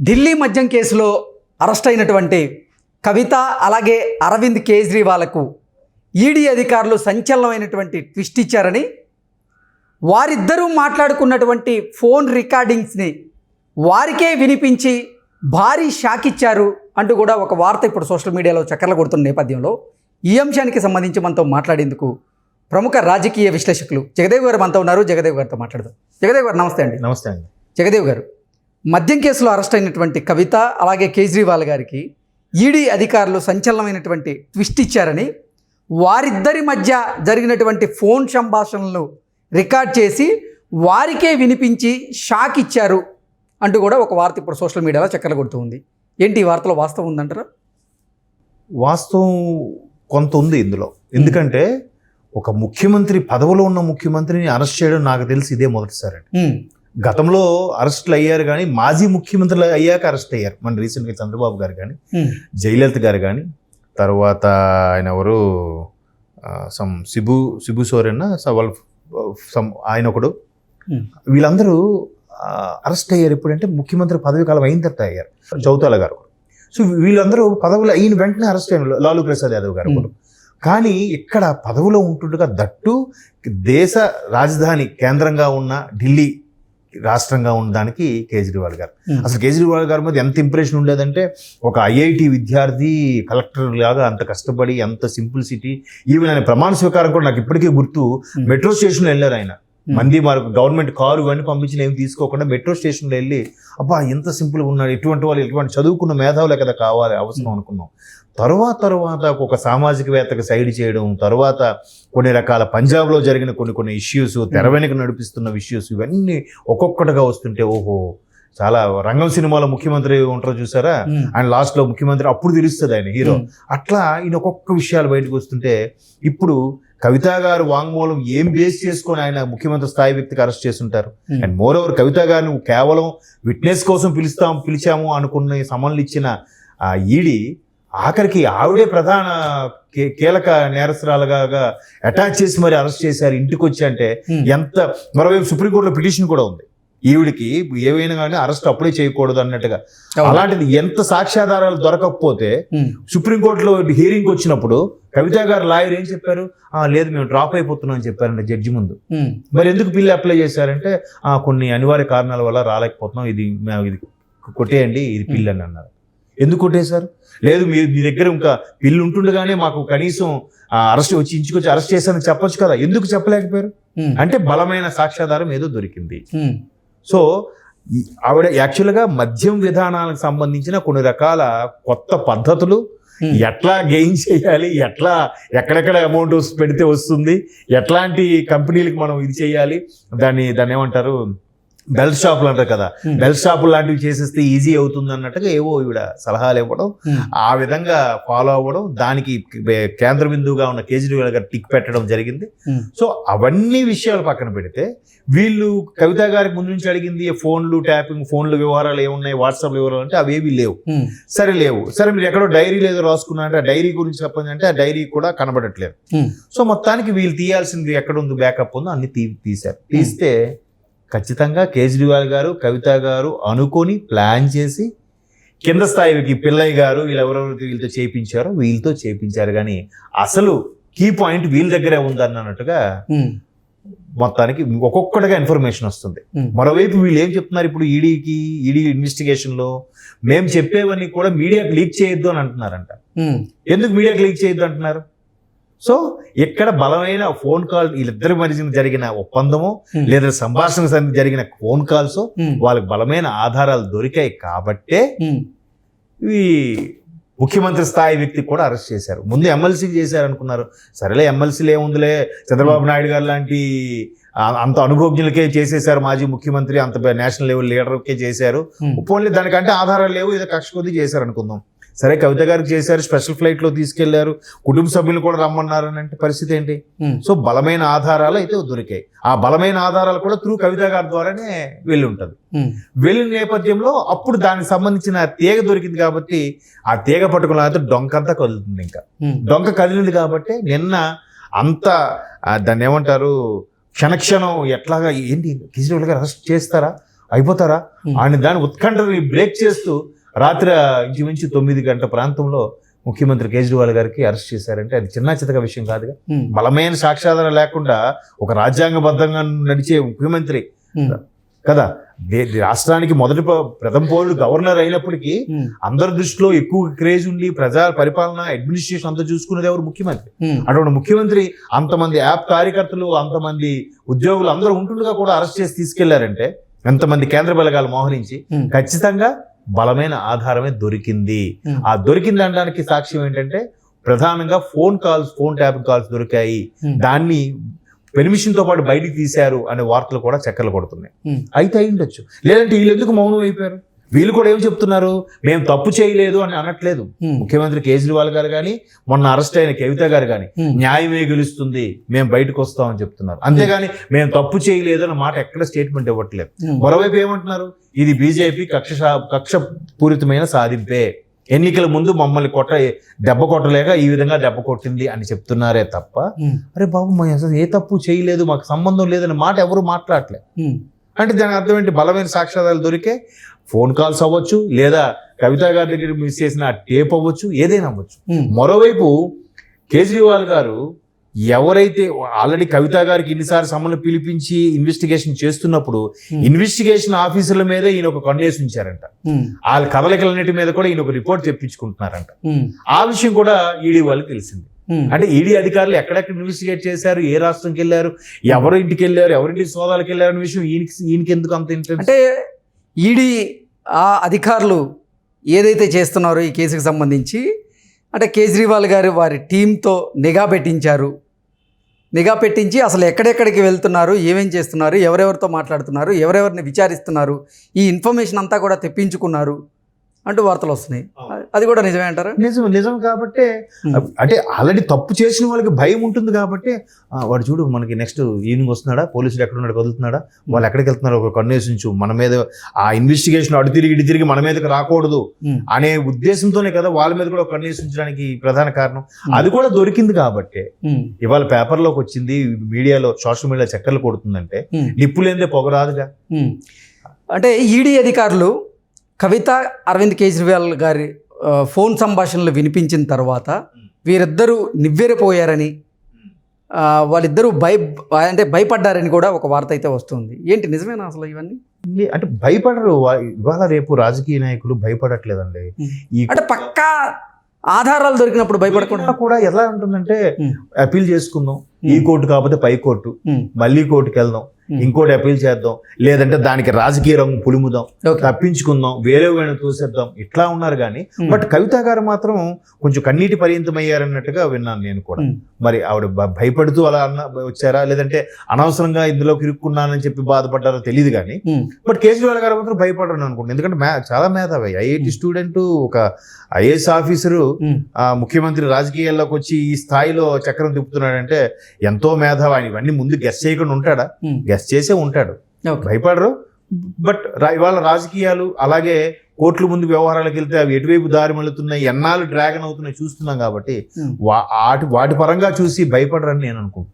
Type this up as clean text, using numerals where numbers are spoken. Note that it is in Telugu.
ఢిల్లీ మద్యం కేసులో అరెస్ట్ అయినటువంటి కవిత అలాగే అరవింద్ కేజ్రీవాల్కు ఈడీ అధికారులు సంచలనమైనటువంటి ట్విస్ట్ ఇచ్చారని, వారిద్దరూ మాట్లాడుకున్నటువంటి ఫోన్ రికార్డింగ్స్ని వారికే వినిపించి భారీ షాక్ ఇచ్చారు అంటూ కూడా ఒక వార్త ఇప్పుడు సోషల్ మీడియాలో చక్కర్లు కొడుతున్న నేపథ్యంలో ఈ అంశానికి సంబంధించి మనతో మాట్లాడేందుకు ప్రముఖ రాజకీయ విశ్లేషకులు జగదేవ్ గారు మనతో ఉన్నారు. జగదేవ్ గారితో మాట్లాడదాం. జగదేవ్ గారు నమస్తే అండి. నమస్తే అండి. జగదేవ్ గారు, మద్యం కేసులో అరెస్ట్ అయినటువంటి కవిత అలాగే కేజ్రీవాల్ గారికి ఈడీ అధికారులు సంచలనమైనటువంటి ట్విస్ట్ ఇచ్చారని, వారిద్దరి మధ్య జరిగినటువంటి ఫోన్ సంభాషణలను రికార్డ్ చేసి వారికే వినిపించి షాక్ ఇచ్చారు అంటూ కూడా ఒక వార్త ఇప్పుడు సోషల్ మీడియాలో చక్కర్లు కొడుతూ ఉంది. ఏంటి ఈ వార్తలో వాస్తవం ఉందంటారా? వాస్తవం కొంత ఉంది ఇందులో. ఎందుకంటే ఒక ముఖ్యమంత్రి, పదవిలో ఉన్న ముఖ్యమంత్రిని అరెస్ట్ చేయడం నాకు తెలిసి ఇదే మొదటిసారి. గతంలో అరెస్టులు అయ్యారు కానీ మాజీ ముఖ్యమంత్రులు అయ్యాక అరెస్ట్ అయ్యారు. మన రీసెంట్గా చంద్రబాబు గారు కానీ, జయలలిత గారు కానీ, తర్వాత ఆయన ఎవరు శిబు సోరెన్ ఆయన ఒకడు, వీళ్ళందరూ అరెస్ట్ అయ్యారు. ఎప్పుడంటే ముఖ్యమంత్రి పదవి కాలం అయిన తర్వాత అయ్యారు. చౌతాల గారు. సో వీళ్ళందరూ పదవులు అయిన వెంటనే అరెస్ట్ అయ్యారు. లాలూ ప్రసాద్ యాదవ్ గారు కూడా. కానీ ఇక్కడ పదవిలో ఉంటుండగా దట్టు దేశ రాజధాని కేంద్రంగా ఉన్న ఢిల్లీ రాష్ట్రంగా ఉండడానికి కేజ్రీవాల్ గారు. అసలు కేజ్రీవాల్ గారి మీద ఎంత ఇంప్రెషన్ ఉండేదంటే, ఒక ఐఐటి విద్యార్థి కలెక్టర్ లాగా అంత కష్టపడి, అంత సింపుల్ సిటీ. ఈవెన్ ఆయన ప్రమాణ స్వీకారం కూడా నాకు ఇప్పటికీ గుర్తు. మెట్రో స్టేషన్లో వెళ్ళారు ఆయన. మంది మనకు గవర్నమెంట్ కారు ఇవన్నీ పంపించిన ఏమి తీసుకోకుండా మెట్రో స్టేషన్లో వెళ్ళి, అబ్బా ఎంత సింపుల్గా ఉన్నాడు, ఎటువంటి వాళ్ళు ఎటువంటి చదువుకున్న మేధావులే కదా కావాలి అవసరం అనుకున్నాం. తర్వాత ఒక సామాజికవేత్తకు సైడ్ చేయడం, తర్వాత కొన్ని రకాల పంజాబ్లో జరిగిన కొన్ని ఇష్యూస్, తెర వెనుక నడిపిస్తున్న ఇష్యూస్, ఇవన్నీ ఒక్కొక్కటిగా వస్తుంటే ఓహో చాలా రంగం సినిమాలో ముఖ్యమంత్రి ఉంటారో చూసారా, ఆయన లాస్ట్లో ముఖ్యమంత్రి అప్పుడు తెలుస్తుంది ఆయన హీరో. అట్లా ఈయన ఒక్కొక్క విషయాలు బయటకు వస్తుంటే, ఇప్పుడు కవిత గారు వాంగ్మూలం ఏం బేస్ చేసుకొని ఆయన ముఖ్యమంత్రి స్థాయి వ్యక్తికి అరెస్ట్ చేస్తుంటారు. అండ్ మోర్ ఓవర్ కవిత గారిని కేవలం విట్నెస్ కోసం పిలిచాము అనుకున్న సమన్లు ఇచ్చిన ఈడీ ఆఖరికి ఆవిడే ప్రధాన కీలక నేరస్తురాలుగా అటాచ్ చేసి మరి అరెస్ట్ చేశారు ఇంటికి వచ్చి. అంటే ఎంత, మరోవైపు సుప్రీంకోర్టులో పిటిషన్ కూడా ఉంది ఈవిడికి ఏవైనా కానీ అరెస్ట్ అప్పుడే చేయకూడదు అన్నట్టుగా. అలాంటిది ఎంత సాక్ష్యాధారాలు దొరకకపోతే సుప్రీంకోర్టులో హియరింగ్ వచ్చినప్పుడు కవిత గారు లాయర్ ఏం చెప్పారు, లేదు మేము డ్రాప్ అయిపోతున్నాం అని చెప్పారంటే జడ్జి ముందు. మరి ఎందుకు బిల్లు అప్లై చేశారంటే, కొన్ని అనివార్య కారణాల వల్ల రాలేకపోతున్నాం, ఇది కొట్టేయండి, ఇది బిల్ అని అన్నారు. ఎందుకు కొట్టేశారు? లేదు మీ దగ్గర ఇంకా బిల్లు ఉంటుండగానే మాకు కనీసం అరెస్ట్ వచ్చి ఇంచుకొచ్చి అరెస్ట్ చేశారని చెప్పొచ్చు కదా, ఎందుకు చెప్పలేకపోయారు? అంటే బలమైన సాక్ష్యాధారం ఏదో దొరికింది. సో ఆవిడ యాక్చువల్గా మద్యం విధానాలకు సంబంధించిన కొన్ని రకాల కొత్త పద్ధతులు, ఎట్లా గెయిన్ చేయాలి, ఎక్కడెక్కడ అమౌంట్ పెడితే వస్తుంది, ఎట్లాంటి కంపెనీలకు మనం ఇది చేయాలి, దాన్ని ఏమంటారు, బెల్ట్ షాపులు అంటారు కదా, బెల్ట్ షాపులు లాంటివి చేసేస్తే ఈజీ అవుతుంది అన్నట్టుగా ఏవో ఈవిడ సలహాలు ఇవ్వడం, ఆ విధంగా ఫాలో అవ్వడం, దానికి కేంద్ర బిందువుగా ఉన్న కేజ్రీవాల్ గారు టిక్ పెట్టడం జరిగింది. సో అవన్నీ విషయాలు పక్కన పెడితే, వీళ్ళు కవిత గారికి ముందు నుంచి అడిగింది ఫోన్లు ట్యాపింగ్, ఫోన్ల వివరాలు ఏమున్నాయి, వాట్సాప్ వివరాలు అంటే అవేవి లేవు. సరే మీరు ఎక్కడో డైరీ లేదో రాసుకున్నారంటే ఆ డైరీ గురించి చెప్పండి అంటే ఆ డైరీ కూడా కనబడట్లేదు. సో మొత్తానికి వీళ్ళు తీయాల్సింది ఎక్కడ ఉంది, బ్యాకప్ ఉందో అన్ని తీశారు. తీస్తే ఖచ్చితంగా కేజ్రీవాల్ గారు, కవిత గారు అనుకొని ప్లాన్ చేసి కింద స్థాయికి పిల్లయ్య గారు వీళ్ళెవరెవరైతే వీళ్ళతో చేయించారు. కానీ అసలు కీ పాయింట్ వీళ్ళ దగ్గరే ఉందన్నట్టుగా మొత్తానికి ఒక్కొక్కటిగా ఇన్ఫర్మేషన్ వస్తుంది. మరోవైపు వీళ్ళు ఏం చెప్తున్నారు, ఇప్పుడు ఈడీ ఇన్వెస్టిగేషన్లో మేము చెప్పేవన్నీ కూడా మీడియాకి లీక్ చేయొద్దు అని అంటున్నారంట. ఎందుకు మీడియాకి లీక్ చేయొద్దు అంటున్నారు? సో ఇక్కడ బలమైన ఫోన్ కాల్, వీళ్ళిద్దరి మధ్య జరిగిన ఒప్పందమో లేదా సంభాషణ జరిగిన ఫోన్ కాల్స్, వాళ్ళకి బలమైన ఆధారాలు దొరికాయి కాబట్టే ఈ ముఖ్యమంత్రి స్థాయి వ్యక్తి కూడా అరెస్ట్ చేశారు. ముందు ఎమ్మెల్సీకి చేశారు అనుకున్నారు. సరేలే ఎమ్మెల్సీలు ఏముందిలే, చంద్రబాబు నాయుడు గారు లాంటి అంత అనుభవజ్ఞులకే చేసేశారు, మాజీ ముఖ్యమంత్రి అంత నేషనల్ లెవెల్ లీడర్కే చేశారు, పోన్లే దానికంటే ఆధారాలు లేవు, ఏదో కక్ష కొద్దీ చేశారు అనుకుందాం. సరే కవిత గారికి చేశారు, స్పెషల్ ఫ్లైట్లో తీసుకెళ్లారు, కుటుంబ సభ్యులు కూడా రమ్మన్నారు అని అంటే పరిస్థితి ఏంటి? సో బలమైన ఆధారాలు అయితే దొరికాయి. ఆ బలమైన ఆధారాలు కూడా త్రూ కవిత గారి ద్వారానే వెళ్ళి ఉంటుంది. వెళ్ళిన నేపథ్యంలో అప్పుడు దానికి సంబంధించిన తీగ దొరికింది కాబట్టి ఆ తీగ పట్టుకున్న డొంకంతా కదులుతుంది. ఇంకా డొంక కదిలింది కాబట్టి నిన్న అంత దాన్ని ఏమంటారు, క్షణక్షణం ఎట్లాగా ఏంటి కేజ్రీవాల్ గారు అరెస్ట్ చేస్తారా, అయిపోతారా అని దాని ఉత్కంఠని బ్రేక్ చేస్తూ రాత్రి ఇంచుమించు 9 గంటల ప్రాంతంలో ముఖ్యమంత్రి కేజ్రీవాల్ గారికి అరెస్ట్ చేశారంటే అది చిన్న చితక విషయం కాదుగా. బలమైన సాక్ష్యాధారం లేకుండా ఒక రాజ్యాంగబద్ధంగా నడిచే ముఖ్యమంత్రి కదా, రాష్ట్రానికి మొదటి ప్రథమ పౌరుడు గవర్నర్ అయినప్పటికీ అందరి దృష్టిలో ఎక్కువ క్రేజ్ ఉండి ప్రజా పరిపాలన అడ్మినిస్ట్రేషన్ అంతా చూసుకునేది ఎవరు? ముఖ్యమంత్రి. అటువంటి ముఖ్యమంత్రి అంతమంది యాప్ కార్యకర్తలు, అంతమంది ఉద్యోగులు అందరూ ఉంటుండగా కూడా అరెస్ట్ చేసి తీసుకెళ్లారంటే, ఎంతమంది కేంద్ర బలగాలు మోహరించి, ఖచ్చితంగా బలమైన ఆధారమే దొరికింది. ఆ దొరికింది అనడానికి సాక్ష్యం ఏంటంటే ప్రధానంగా ఫోన్ ట్యాపింగ్ కాల్స్ దొరికాయి, దాన్ని పెర్మిషన్ తో పాటు బయటికి తీశారు అనే వార్తలు కూడా చక్కర్లు కొడుతున్నాయి. అయితే అయి ఉండొచ్చు, లేదంటే వీళ్ళు ఎందుకు మౌనం అయిపోయారు? వీళ్ళు కూడా ఏం చెప్తున్నారు? మేము తప్పు చేయలేదు అని అనట్లేదు ముఖ్యమంత్రి కేజ్రీవాల్ గారు కానీ, మొన్న అరెస్ట్ అయిన కవిత గారు కానీ. న్యాయమే గెలుస్తుంది, మేము బయటకు వస్తామని చెప్తున్నారు. అంతేగాని మేము తప్పు చేయలేదు అన్న మాట ఎక్కడ స్టేట్మెంట్ ఇవ్వట్లేదు. మరోవైపు ఏమంటున్నారు? ఇది బీజేపీ కక్ష పూరితమైన సాధింపే, ఎన్నికల ముందు మమ్మల్ని దెబ్బ కొట్టలేక ఈ విధంగా దెబ్బ కొట్టింది అని చెప్తున్నారే తప్ప, అరే బాబు మేము అసలు ఏ తప్పు చేయలేదు, మాకు సంబంధం లేదన్న మాట ఎవరు మాట్లాడలేదు. అంటే దాని అర్థం ఏంటి? బలమైన సాక్ష్యాధారాలు దొరికే ఫోన్ కాల్స్ అవ్వచ్చు, లేదా కవిత గారి దగ్గర మిస్ చేసిన టేప్ అవ్వచ్చు, ఏదైనా అవ్వచ్చు. మరోవైపు కేజ్రీవాల్ గారు ఎవరైతే ఆల్రెడీ కవిత గారికి ఇన్నిసార్లు సమ్మను పిలిపించి ఇన్వెస్టిగేషన్ చేస్తున్నప్పుడు ఇన్వెస్టిగేషన్ ఆఫీసర్ల మీద ఈయన ఒక కన్నేసి ఉంచారంట. వాళ్ళ కదలికలన్నిటి మీద కూడా ఈయన ఒక రిపోర్ట్ తెప్పించుకుంటున్నారంట. ఆ విషయం కూడా ఈడీ వాళ్ళకి తెలిసింది. అంటే ఈడీ అధికారులు ఎక్కడెక్కడ ఇన్వెస్టిగేట్ చేశారు, ఏ రాష్ట్రంకి వెళ్ళారు, ఎవరు ఇంటికి వెళ్ళారు, ఎవరింటికి సోదాలకు వెళ్ళారు అనే విషయం ఈయనకి ఎందుకు అంత ఇంట్రెస్ట్? అంటే ఈడీ ఆ అధికారులు ఏదైతే చేస్తున్నారో ఈ కేసుకు సంబంధించి, అంటే కేజ్రీవాల్ గారు వారి టీంతో నిఘా పెట్టించి అసలు ఎక్కడెక్కడికి వెళ్తున్నారు, ఏమేం చేస్తున్నారు, ఎవరెవరితో మాట్లాడుతున్నారు, ఎవరెవరిని విచారిస్తున్నారు, ఈ ఇన్ఫర్మేషన్ అంతా కూడా తెప్పించుకున్నారు అంటూ వార్తలు వస్తున్నాయి. అది కూడా నిజమే అంటారా? నిజం కాబట్టి, అంటే ఆల్రెడీ తప్పు చేసిన వాళ్ళకి భయం ఉంటుంది కాబట్టి, వాడు చూడు మనకి నెక్స్ట్ ఈవినింగ్ వస్తున్నాడా, పోలీసులు ఎక్కడున్నాడు కదులుతున్నాడా, వాళ్ళు ఎక్కడికి వెళ్తున్నారు ఒక కన్నేసించు, మన మీద ఆ ఇన్వెస్టిగేషన్ అటు తిరిగి తిరిగి మన మీదకి రాకూడదు అనే ఉద్దేశంతోనే కదా వాళ్ళ మీద కూడా కన్నేసించడానికి ప్రధాన కారణం. అది కూడా దొరికింది కాబట్టి ఇవాళ పేపర్లోకి వచ్చింది, మీడియాలో సోషల్ మీడియా చక్కర్లు కొడుతుందంటే నిప్పులేందే పొగరాదుగా. అంటే ఈడీ అధికారులు కవిత, అరవింద్ కేజ్రీవాల్ గారి ఫోన్ సంభాషణలు వినిపించిన తర్వాత వీరిద్దరూ నివ్వెరపోయారని, వాళ్ళిద్దరూ భయపడ్డారని కూడా ఒక వార్త అయితే వస్తుంది. ఏంటి, నిజమేనా అసలు ఇవన్నీ? అంటే భయపడరు, ఇవాళ రేపు రాజకీయ నాయకులు భయపడట్లేదండి. అంటే పక్కా ఆధారాలు దొరికినప్పుడు భయపడకుండా కూడా ఎలా ఉంటుందంటే, అపీల్ చేసుకుందాం, ఈ కోర్టు కాకపోతే పై కోర్టు, మళ్ళీ కోర్టుకి వెళ్దాం, ఇంకోటి అపీల్ చేద్దాం, లేదంటే దానికి రాజకీయ రంగు పులిముదాం, తప్పించుకుందాం, వేరే వేళ తోసేద్దాం, ఇట్లా ఉన్నారు. కానీ బట్ కవిత గారు మాత్రం కొంచెం కన్నీటి పర్యంతమయ్యారన్నట్టుగా విన్నాను నేను కూడా. మరి ఆవిడ భయపడుతూ అలా వచ్చారా, లేదంటే అనవసరంగా ఇందులోకి ఇరుక్కున్నానని చెప్పి బాధపడ్డారో తెలియదు. కానీ బట్ కేజ్రీవాల్ గారు మాత్రం భయపడరని అనుకుంటున్నాను. ఎందుకంటే చాలా మేధావి, ఐఐటి స్టూడెంట్, ఒక ఐఏఎస్ ఆఫీసరు, ముఖ్యమంత్రి రాజకీయాల్లోకి వచ్చి ఈ స్థాయిలో చక్రం తిప్పుతున్నాడంటే ఎంతో మేధావి. ఆయన ఇవన్నీ ముందు గెస్ చేయకుండా ఉంటాడా? గెస్ చేసే ఉంటాడు. భయపడరు. బట్ ఇవాళ రాజకీయాలు అలాగే కోర్టుల ముందు వ్యవహారాలకు వెళ్తే అవి ఎటువైపు దారి మళ్ళుతున్నాయి, ఎన్నాళ్ళు డ్రాగన్ అవుతున్నాయి చూస్తున్నాం కాబట్టి వాటి పరంగా చూసి భయపడరని నేను అనుకుంటున్నాను.